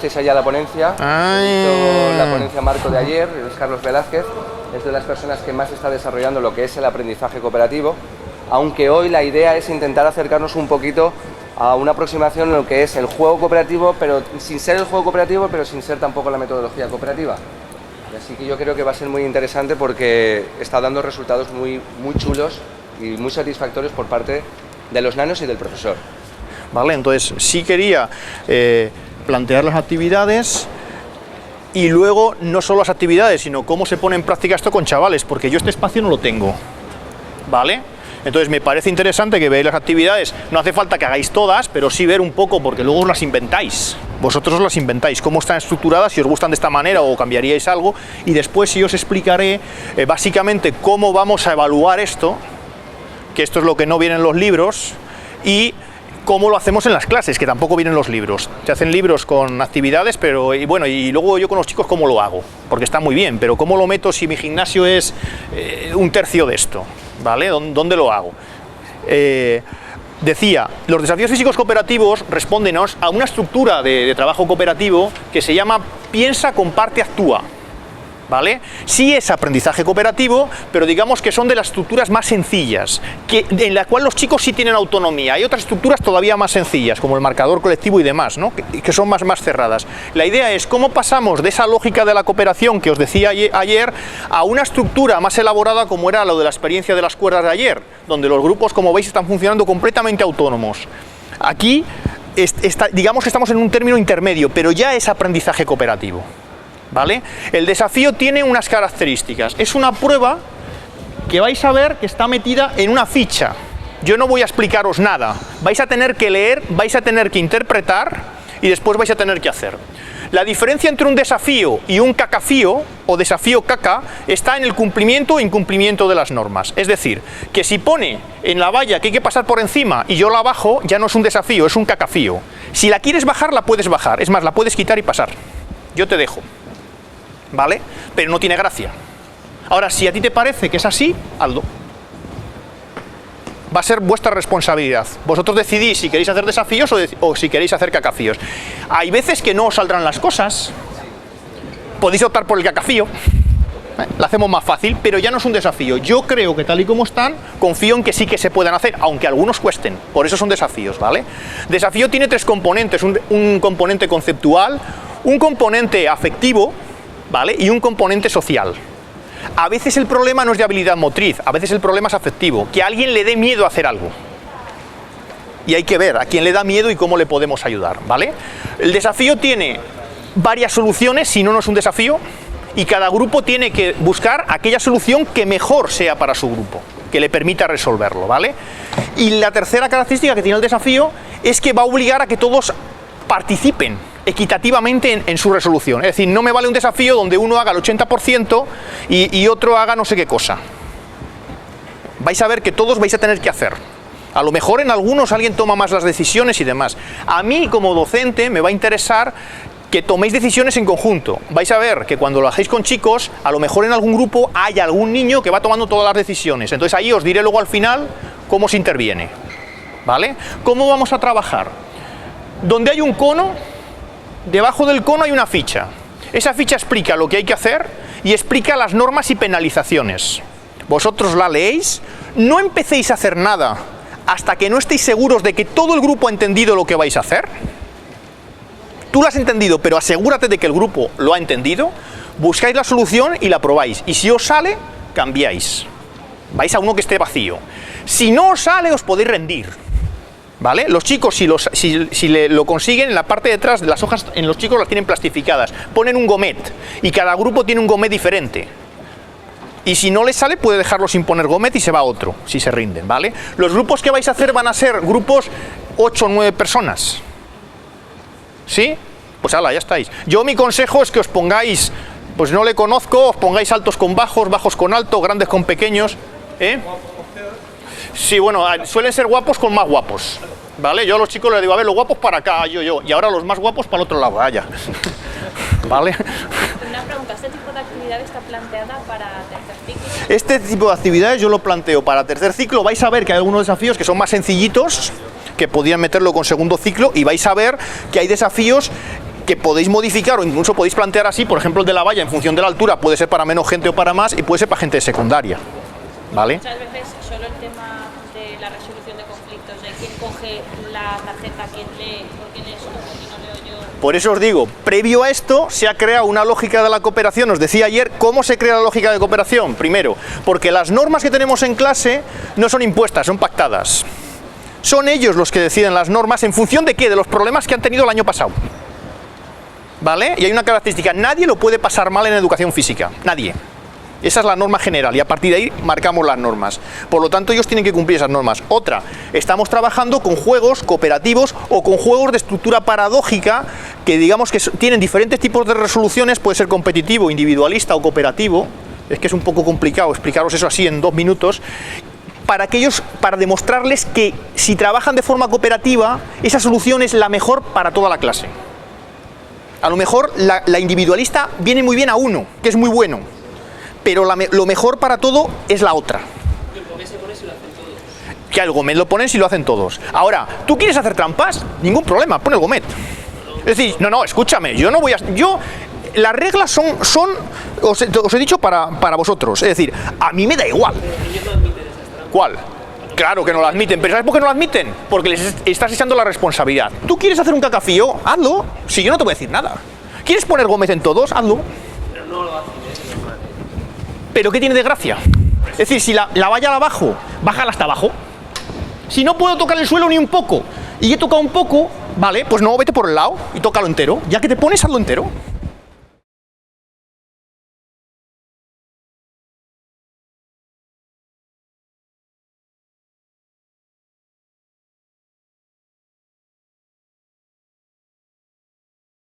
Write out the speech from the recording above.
visteis allá la ponencia, hizo la ponencia marco de ayer, es Carlos Velázquez, es de las personas que más está desarrollando lo que es el aprendizaje cooperativo, aunque hoy la idea es intentar acercarnos un poquito a una aproximación en lo que es el juego cooperativo, pero sin ser el juego cooperativo, pero sin ser tampoco la metodología cooperativa. Así que yo creo que va a ser muy interesante porque está dando resultados muy chulos y muy satisfactorios por parte de los nanos y del profesor. Vale, entonces sí quería plantear las actividades y luego no solo las actividades, sino cómo se pone en práctica esto con chavales, porque yo este espacio no lo tengo, ¿vale? Entonces me parece interesante que veáis las actividades, no hace falta que hagáis todas, pero sí ver un poco, porque luego os las inventáis, vosotros os las inventáis, cómo están estructuradas, si os gustan de esta manera o cambiaríais algo, y después sí os explicaré básicamente cómo vamos a evaluar esto, que esto es lo que no viene en los libros, y cómo lo hacemos en las clases, que tampoco vienen los libros. Se hacen libros con actividades, pero y bueno, y luego yo con los chicos cómo lo hago, porque está muy bien, pero cómo lo meto si mi gimnasio es un tercio de esto, ¿vale? ¿Dónde lo hago? Decía, los desafíos físicos cooperativos responden a una estructura de trabajo cooperativo que se llama piensa, comparte, actúa. ¿Vale? Sí es aprendizaje cooperativo, pero digamos que son de las estructuras más sencillas, en la cual los chicos sí tienen autonomía. Hay otras estructuras todavía más sencillas, como el marcador colectivo y demás, ¿no? que son más cerradas. La idea es cómo pasamos de esa lógica de la cooperación que os decía ayer a una estructura más elaborada como era lo de la experiencia de las cuerdas de ayer, donde los grupos, como veis, están funcionando completamente autónomos. Aquí, digamos que estamos en un término intermedio, pero ya es aprendizaje cooperativo. ¿Vale? El desafío tiene unas características. Es una prueba que vais a ver que está metida en una ficha. Yo no voy a explicaros nada. Vais a tener que leer, vais a tener que interpretar y después vais a tener que hacer. La diferencia entre un desafío y un cacafío, o desafío caca, está en el cumplimiento o incumplimiento de las normas. Es decir, que si pone en la valla que hay que pasar por encima y yo la bajo, ya no es un desafío, es un cacafío. Si la quieres bajar, la puedes bajar. Es más, la puedes quitar y pasar. Yo te dejo. ¿Vale? Pero no tiene gracia. Ahora, si a ti te parece que es así, hazlo. Va a ser vuestra responsabilidad. Vosotros decidís si queréis hacer desafíos o si queréis hacer cacafíos. Hay veces que no os saldrán las cosas. Podéis optar por el cacafío. La hacemos más fácil, pero ya no es un desafío. Yo creo que tal y como están, confío en que sí que se puedan hacer, aunque algunos cuesten. Por eso son desafíos, ¿vale? Desafío tiene tres componentes. Un componente conceptual, un componente afectivo, ¿vale? Y un componente social. A veces el problema no es de habilidad motriz, a veces el problema es afectivo, que a alguien le dé miedo a hacer algo. Y hay que ver a quién le da miedo y cómo le podemos ayudar, ¿vale? El desafío tiene varias soluciones, si no, no es un desafío, y cada grupo tiene que buscar aquella solución que mejor sea para su grupo, que le permita resolverlo, ¿vale? Y la tercera característica que tiene el desafío es que va a obligar a que todos participen equitativamente en su resolución. Es decir, no me vale un desafío donde uno haga el 80% y otro haga no sé qué cosa. Vais a ver que todos vais a tener que hacer. A lo mejor en algunos alguien toma más las decisiones y demás. A mí, como docente, me va a interesar que toméis decisiones en conjunto. Vais a ver que cuando lo hacéis con chicos, a lo mejor en algún grupo hay algún niño que va tomando todas las decisiones. Entonces ahí os diré luego al final cómo se interviene. ¿Vale? ¿Cómo vamos a trabajar? Donde hay un cono, debajo del cono hay una ficha. Esa ficha explica lo que hay que hacer y explica las normas y penalizaciones. Vosotros la leéis, no empecéis a hacer nada hasta que no estéis seguros de que todo el grupo ha entendido lo que vais a hacer. Tú lo has entendido, pero asegúrate de que el grupo lo ha entendido. Buscáis la solución y la probáis. Y si os sale, cambiáis. Vais a uno que esté vacío. Si no os sale, os podéis rendir. ¿Vale? Los chicos, si lo consiguen, en la parte de atrás de las hojas, en los chicos las tienen plastificadas. Ponen un gomet y cada grupo tiene un gomet diferente. Y si no les sale, puede dejarlo sin poner gomet y se va a otro, si se rinden, ¿vale? Los grupos que vais a hacer van a ser grupos 8 o 9 personas. ¿Sí? Pues ala, ya estáis. Yo mi consejo es que os pongáis, pues no le conozco, os pongáis altos con bajos, bajos con altos, grandes con pequeños. Sí, bueno, suelen ser guapos con más guapos, ¿vale? Yo a los chicos les digo, a ver, los guapos para acá, yo, y ahora los más guapos para el otro lado, vaya. ¿Vale? Una pregunta, ¿este tipo de actividad está planteada para tercer ciclo? Este tipo de actividades yo lo planteo para tercer ciclo. Vais a ver que hay algunos desafíos que son más sencillitos, que podían meterlo con segundo ciclo, y vais a ver que hay desafíos que podéis modificar o incluso podéis plantear así, por ejemplo, el de la valla en función de la altura puede ser para menos gente o para más y puede ser para gente de secundaria, ¿vale? Muchas veces solo el tema de la resolución de conflictos, de quién coge la tarjeta, quién lee, por qué lees tú y no leo yo. Por eso os digo, previo a esto se ha creado una lógica de la cooperación. Os decía ayer, ¿cómo se crea la lógica de cooperación? Primero, porque las normas que tenemos en clase no son impuestas, son pactadas. Son ellos los que deciden las normas en función de qué, de los problemas que han tenido el año pasado. ¿Vale? Y hay una característica, nadie lo puede pasar mal en educación física, nadie. Esa es la norma general y a partir de ahí marcamos las normas. Por lo tanto, ellos tienen que cumplir esas normas. Otra, estamos trabajando con juegos cooperativos o con juegos de estructura paradójica que digamos que tienen diferentes tipos de resoluciones, puede ser competitivo, individualista o cooperativo. Es que es un poco complicado explicaros eso así en 2 minutos. Para demostrarles que si trabajan de forma cooperativa, esa solución es la mejor para toda la clase. A lo mejor la individualista viene muy bien a uno, que es muy bueno, pero lo mejor para todo es la otra. El Gomet se pone si lo hacen todos. Que el Gomet lo ponen si lo hacen todos. Ahora, ¿tú quieres hacer trampas? Ningún problema, pon el Gomet. Es decir, no, escúchame, yo no voy a... Las reglas son os he dicho para vosotros, es decir, a mí me da igual. ¿Cuál? Claro que no lo admiten, pero ¿sabes por qué no lo admiten? Porque les estás echando la responsabilidad. ¿Tú quieres hacer un cacafío? Hazlo. Si yo no te voy a decir nada. ¿Quieres poner Gómez en todos? Hazlo. Pero no lo hacen, ¿Pero qué tiene de gracia? Es decir, si la valla de abajo, bájala hasta abajo. Si no puedo tocar el suelo ni un poco, y he tocado un poco, vale, pues no, vete por el lado y tócalo entero. Ya que te pones, hazlo entero.